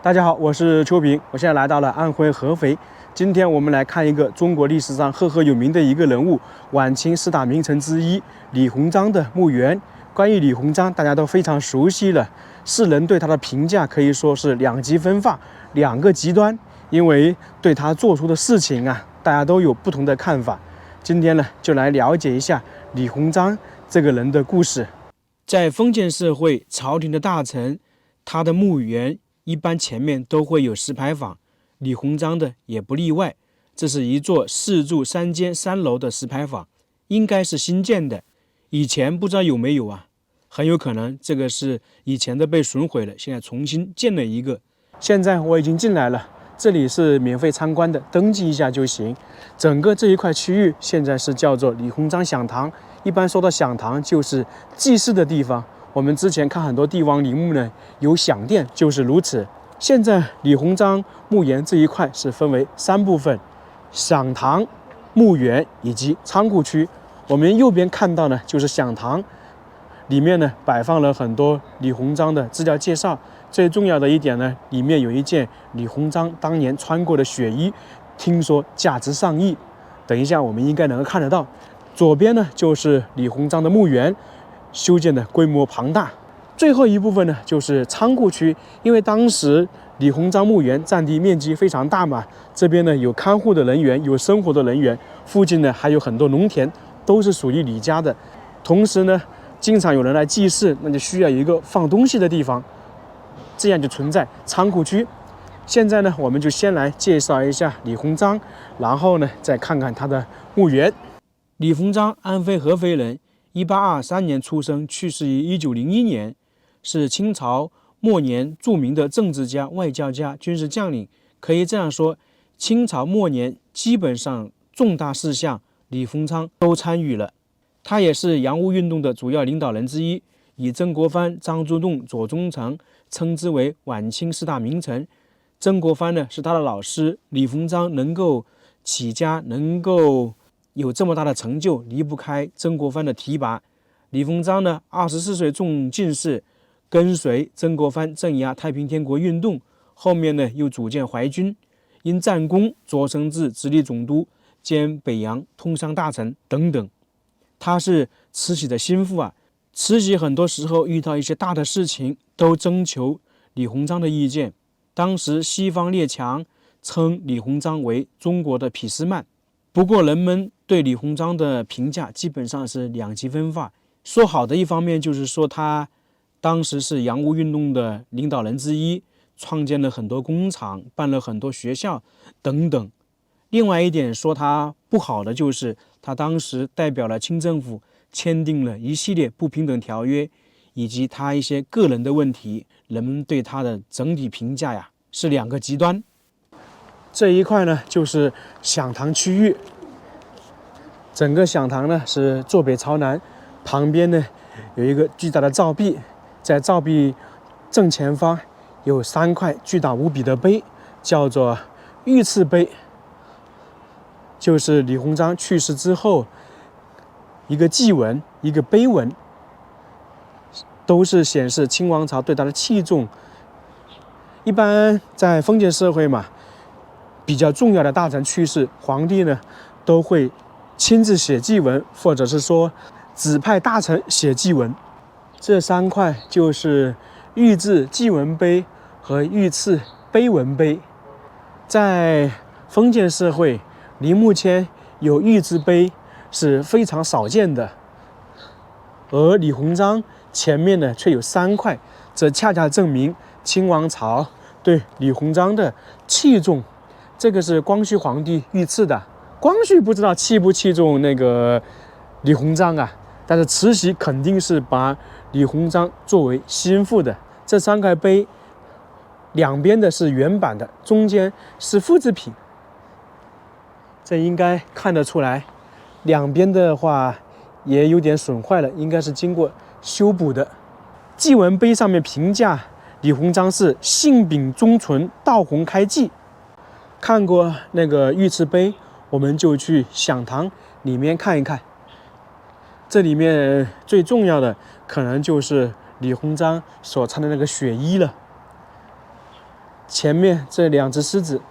大家好，我是邱平，我现在来到了安徽合肥。今天我们来看一个中国历史上赫赫有名的一个人物，晚清四大名臣之一李鸿章的墓园。关于李鸿章，大家都非常熟悉了，世人对他的评价可以说是两极分化，两个极端，因为对他做出的事情大家都有不同的看法。今天呢，就来了解一下李鸿章这个人的故事。在封建社会，朝廷的大臣，他的墓园一般前面都会有石牌坊，李鸿章的也不例外。这是一座4柱3间3楼的石牌坊，应该是新建的，以前不知道有没有很有可能这个是以前的被损毁了，现在重新建了一个。现在我已经进来了，这里是免费参观的，登记一下就行。整个这一块区域现在是叫做李鸿章享堂，一般说到享堂就是祭祀的地方。我们之前看很多帝王陵墓呢，有享殿，就是如此。现在李鸿章墓园这一块是分为3部分：享堂、墓园以及仓库区。我们右边看到呢，就是享堂，里面呢摆放了很多李鸿章的资料介绍。最重要的一点呢，里面有一件李鸿章当年穿过的血衣，听说价值上亿。等一下我们应该能够看得到。左边呢就是李鸿章的墓园，修建的规模庞大。最后一部分呢就是仓库区，因为当时李鸿章墓园占地面积非常大嘛，这边呢有看护的人员，有生活的人员，附近呢还有很多农田，都是属于李家的。同时呢，经常有人来祭祀，那就需要有一个放东西的地方，这样就存在仓库区。现在呢，我们就先来介绍一下李鸿章，然后呢再看看他的墓园。李鸿章，安徽合肥人，1823年出生，去世于1901年，是清朝末年著名的政治家、外交家、军事将领。可以这样说，清朝末年基本上重大事项，李鸿章都参与了。他也是洋务运动的主要领导人之一，以曾国藩、张之洞、左宗棠称之为晚清4大名臣。曾国藩呢是他的老师，李鸿章能够起家，能够有这么大的成就，离不开曾国藩的提拔。李鸿章呢24岁中进士，跟随曾国藩镇压太平天国运动，后面呢又组建淮军，因战功擢升至直隶总督兼北洋通商大臣等等。他是慈禧的心腹慈禧很多时候遇到一些大的事情都征求李鸿章的意见。当时西方列强称李鸿章为中国的俾斯麦，不过人们对李鸿章的评价基本上是两极分化。说好的一方面就是说他当时是洋务运动的领导人之一，创建了很多工厂，办了很多学校等等。另外一点说他不好的就是他当时代表了清政府签订了一系列不平等条约，以及他一些个人的问题，人们对他的整体评价是两个极端。这一块呢就是享堂区域，整个享堂呢是坐北朝南，旁边呢有一个巨大的照壁，在照壁正前方有3块巨大无比的碑，叫做御赐碑，就是李鸿章去世之后一个祭文，一个碑文，都是显示清王朝对他的器重。一般在封建社会嘛，比较重要的大臣去世，皇帝呢都会亲自写祭文，或者是说指派大臣写祭文。这3块就是御制祭文碑和御赐碑文碑。在封建社会，陵墓前有御制碑是非常少见的，而李鸿章前面呢却有3块，这恰恰证明清王朝对李鸿章的器重。这个是光绪皇帝御赐的，光绪不知道器不器重那个李鸿章但是慈禧肯定是把李鸿章作为心腹的。这3块碑两边的是原版的，中间是复制品，这应该看得出来，两边的话也有点损坏了，应该是经过修补的。祭文碑上面评价李鸿章是性秉忠纯，道弘开济。看过那个御赐碑，我们就去享堂里面看一看。这里面最重要的可能就是李鸿章所穿的那个血衣了。前面这2只狮子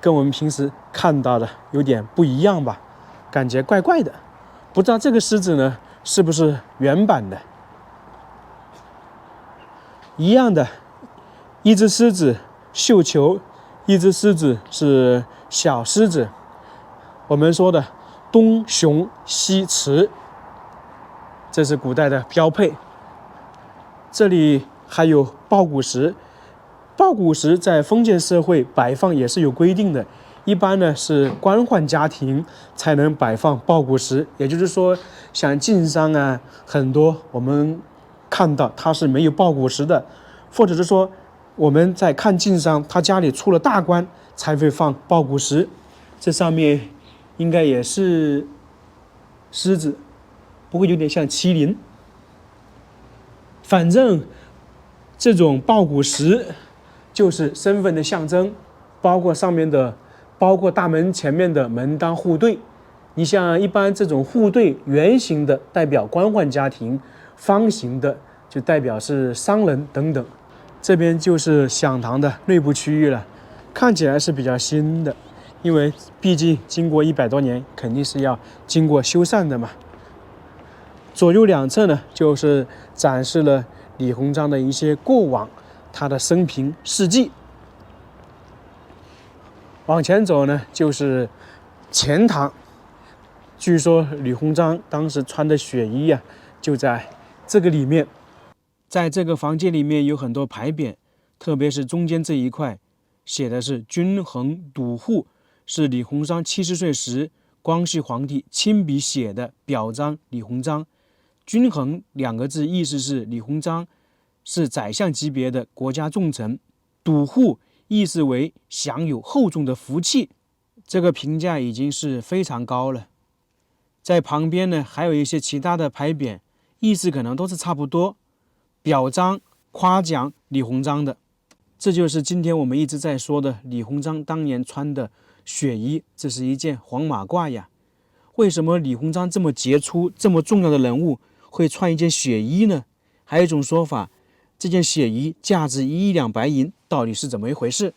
跟我们平时看到的有点不一样吧，感觉怪怪的。不知道这个狮子呢是不是原版的？一样的，一只狮子绣球，一只狮子是小狮子。我们说的东雄西雌，这是古代的标配。这里还有抱骨石，抱骨石在封建社会摆放也是有规定的，一般呢是官宦家庭才能摆放抱骨石，也就是说，像晋商啊，很多我们看到他是没有抱骨石的，或者是说我们在看晋商，他家里出了大官才会放抱骨石。这上面应该也是狮子，不过有点像麒麟。反正这种抱骨石就是身份的象征，包括大门前面的门当户对。你像一般这种户对，圆形的代表官宦家庭，方形的就代表是商人等等。这边就是享堂的内部区域了，看起来是比较新的，因为毕竟经过100多年，肯定是要经过修缮的嘛。左右两侧呢，就是展示了李鸿章的一些过往，他的生平事迹。往前走呢，就是前堂。据说李鸿章当时穿的血衣啊，就在这个里面。在这个房间里面有很多牌匾，特别是中间这一块，写的是均衡笃护，是李鸿章70岁时光绪皇帝亲笔写的，表彰李鸿章。均衡2个字意思是李鸿章是宰相级别的国家重臣，笃护意思为享有厚重的福气，这个评价已经是非常高了。在旁边呢还有一些其他的牌匾，意思可能都是差不多，表彰夸奖李鸿章的。这就是今天我们一直在说的李鸿章当年穿的血衣，这是一件黄马褂呀。为什么李鸿章这么杰出这么重要的人物会穿一件血衣呢？还有一种说法，这件血衣价值1亿两白银，到底是怎么一回事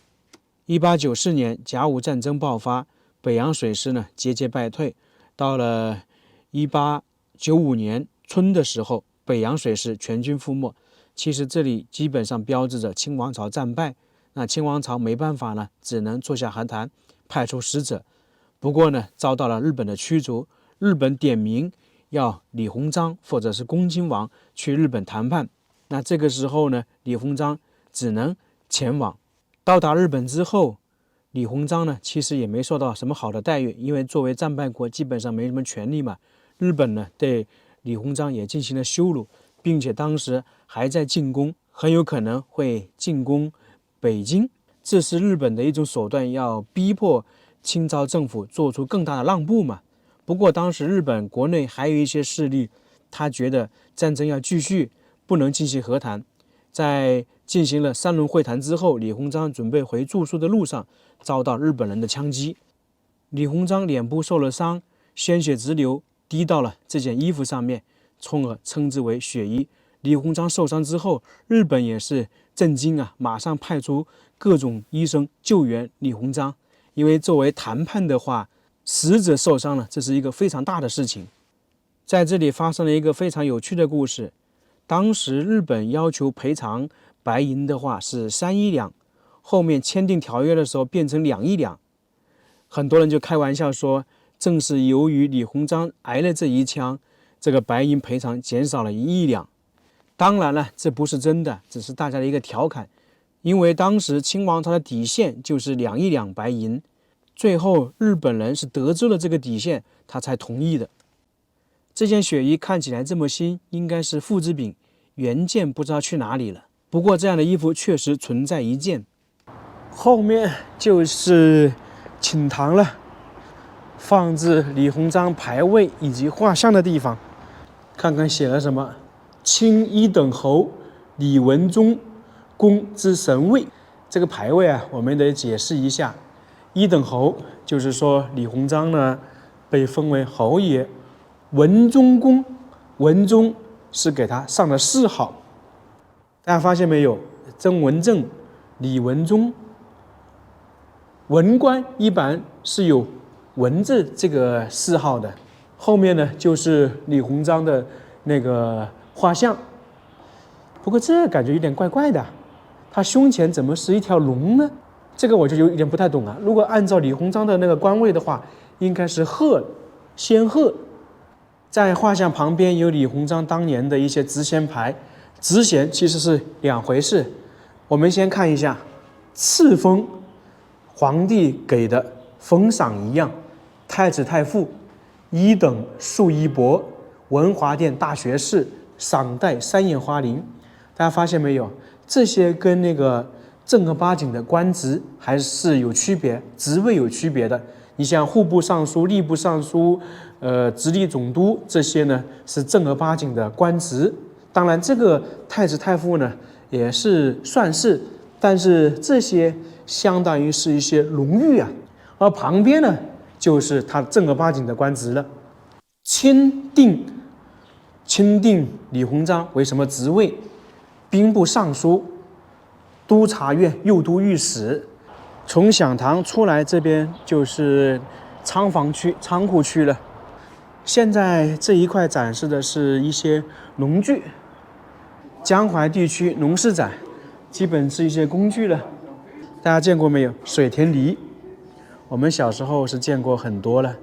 ？1894年甲午战争爆发，北洋水师呢节节败退，到了1895年春的时候，北洋水师全军覆没。其实这里基本上标志着清王朝战败，那清王朝没办法呢，只能坐下和谈，派出使者。不过呢，遭到了日本的驱逐，日本点名要李鸿章或者是恭亲王去日本谈判。那这个时候呢，李鸿章只能前往。到达日本之后，李鸿章呢其实也没受到什么好的待遇，因为作为战败国基本上没什么权利嘛。日本呢对李鸿章也进行了羞辱，并且当时还在进攻，很有可能会进攻北京。这是日本的一种手段，要逼迫清朝政府做出更大的让步嘛。不过当时日本国内还有一些势力，他觉得战争要继续，不能进行和谈。在进行了3轮会谈之后，李鸿章准备回住宿的路上，遭到日本人的枪击。李鸿章脸部受了伤，鲜血直流，滴到了这件衣服上面，从而称之为血衣。李鸿章受伤之后，日本也是震惊啊，马上派出各种医生救援李鸿章。因为作为谈判的话，死者受伤了，这是一个非常大的事情。在这里发生了一个非常有趣的故事。当时日本要求赔偿白银的话是3亿两，后面签订条约的时候变成2亿两。很多人就开玩笑说，正是由于李鸿章挨了这一枪，这个白银赔偿减少了1亿两。当然了，这不是真的，只是大家的一个调侃。因为当时清王朝的底线就是2亿两白银，最后日本人是得知了这个底线，他才同意的。这件血衣看起来这么新，应该是复制品，原件不知道去哪里了。不过这样的衣服确实存在一件。后面就是寝堂了，放置李鸿章牌位以及画像的地方。看看写了什么：清一等侯李文忠公之神位。这个牌位啊，我们得解释一下。1等侯就是说李鸿章呢被封为侯爷。文忠公，文忠是给他上的谥号。大家发现没有？曾文正、李文忠文官一般是有文字这个谥号的，后面呢就是李鸿章的那个画像。不过这感觉有点怪怪的，他胸前怎么是一条龙呢？这个我就有一点不太懂啊。如果按照李鸿章的那个官位的话，应该是贺，仙贺。在画像旁边有李鸿章当年的一些职衔牌，职衔其实是两回事。我们先看一下，赐封，皇帝给的封赏一样，太子太傅，一等庶衣帛，文华殿大学士，赏戴三眼花翎。大家发现没有？这些跟那个正儿八经的官职还是有区别，职位有区别的。你像户部尚书、吏部尚书、直隶总督这些呢，是正儿八经的官职。当然，这个太子太傅呢，也是算是，但是这些相当于是一些荣誉啊。而旁边呢，就是他正儿八经的官职了。钦定李鸿章为什么职位？兵部尚书、督察院右都御史。从享堂出来，这边就是仓房区、仓库区了。现在这一块展示的是一些农具，江淮地区农事展，基本是一些工具了。大家见过没有？水田犁，我们小时候是见过很多了。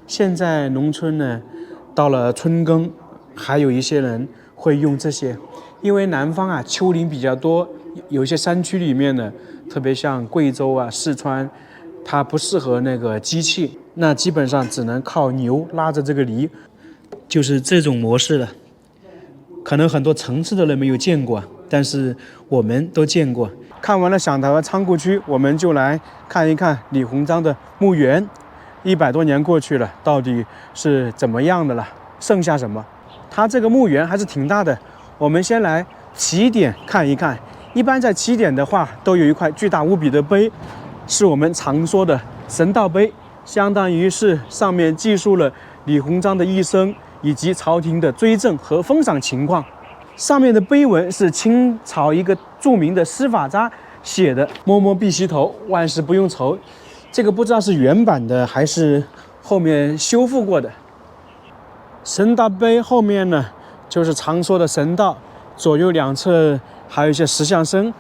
现在农村呢，到了春耕，还有一些人会用这些，因为南方啊丘陵比较多，有一些山区里面呢，特别像贵州啊、四川，它不适合那个机器，那基本上只能靠牛拉着这个犁，就是这种模式了。可能很多城市的人没有见过，但是我们都见过。看完了享堂和仓库区，我们就来看一看李鸿章的墓园。100多年过去了，到底是怎么样的了？剩下什么？它这个墓园还是挺大的。我们先来起点看一看。一般在起点的话，都有一块巨大无比的碑，是我们常说的神道碑，相当于是上面记述了李鸿章的一生以及朝廷的追赠和封赏情况。上面的碑文是清朝一个著名的司法家写的，摸摸必须头，万事不用愁。这个不知道是原版的还是后面修复过的。神道碑后面呢，就是常说的神道，左右两侧还有一些石像生。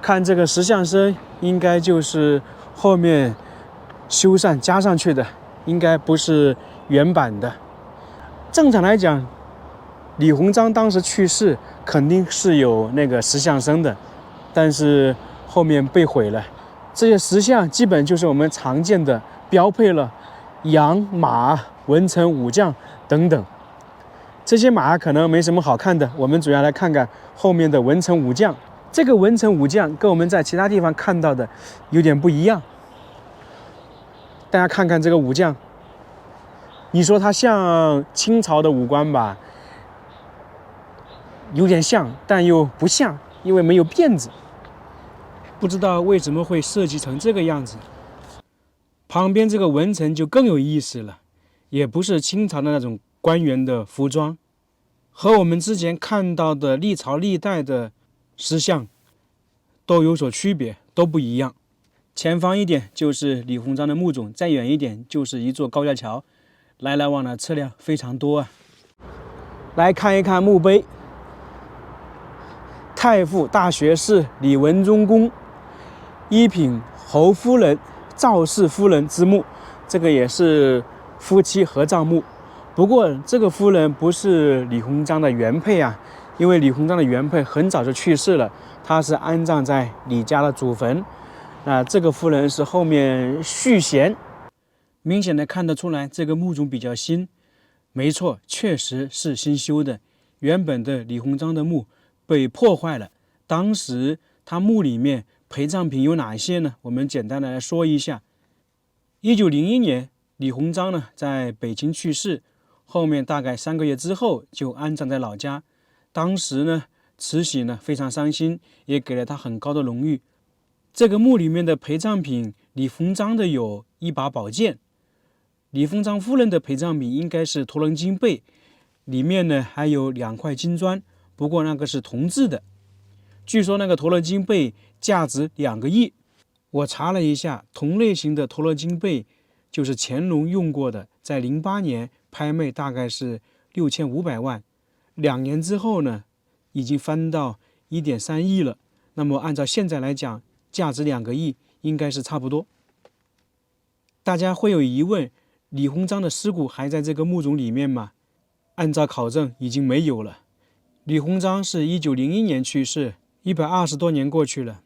看这个石像生，应该就是后面修缮加上去的，应该不是原版的。正常来讲，李鸿章当时去世肯定是有那个石像生的，但是后面被毁了。这些石像基本就是我们常见的标配了羊、马、文臣、武将等等。这些马可能没什么好看的，我们主要来看看后面的文臣武将。这个文臣武将跟我们在其他地方看到的有点不一样。大家看看这个武将，你说他像清朝的武官吧，有点像，但又不像，因为没有辫子。不知道为什么会设计成这个样子。旁边这个文臣就更有意思了，也不是清朝的那种官员的服装，和我们之前看到的历朝历代的石像都有所区别，都不一样。前方一点就是李鸿章的墓冢，再远一点就是一座高架桥，来来往的车辆非常多啊。来看一看墓碑，太傅大学士李文忠公，一品侯夫人赵氏夫人之墓，这个也是夫妻合葬墓。不过这个夫人不是李鸿章的原配啊，因为李鸿章的原配很早就去世了，他是安葬在李家的祖坟。那这个夫人是后面续弦，明显的看得出来这个墓冢比较新。没错，确实是新修的。原本的李鸿章的墓被破坏了，当时他墓里面陪葬品有哪些呢？我们简单的来说一下。1901年，李鸿章呢在北京去世，后面大概3个月之后就安葬在老家。当时呢，慈禧呢非常伤心，也给了他很高的荣誉。这个墓里面的陪葬品，李鸿章的有一把宝剑，李鸿章夫人的陪葬品应该是驼龙金贝，里面呢还有2块金砖，不过那个是铜制的。据说那个驼龙金贝价值2个亿。我查了一下，同类型的陀罗金贝就是乾隆用过的，在08年拍卖大概是6500万，2年之后呢，已经翻到1.3亿了。那么按照现在来讲，价值2个亿应该是差不多。大家会有疑问，李鸿章的尸骨还在这个墓冢里面吗？按照考证已经没有了。李鸿章是1901年去世，120多年过去了，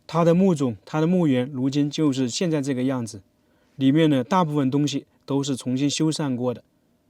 他的墓冢、他的墓园如今就是现在这个样子，里面的大部分东西都是重新修缮过的。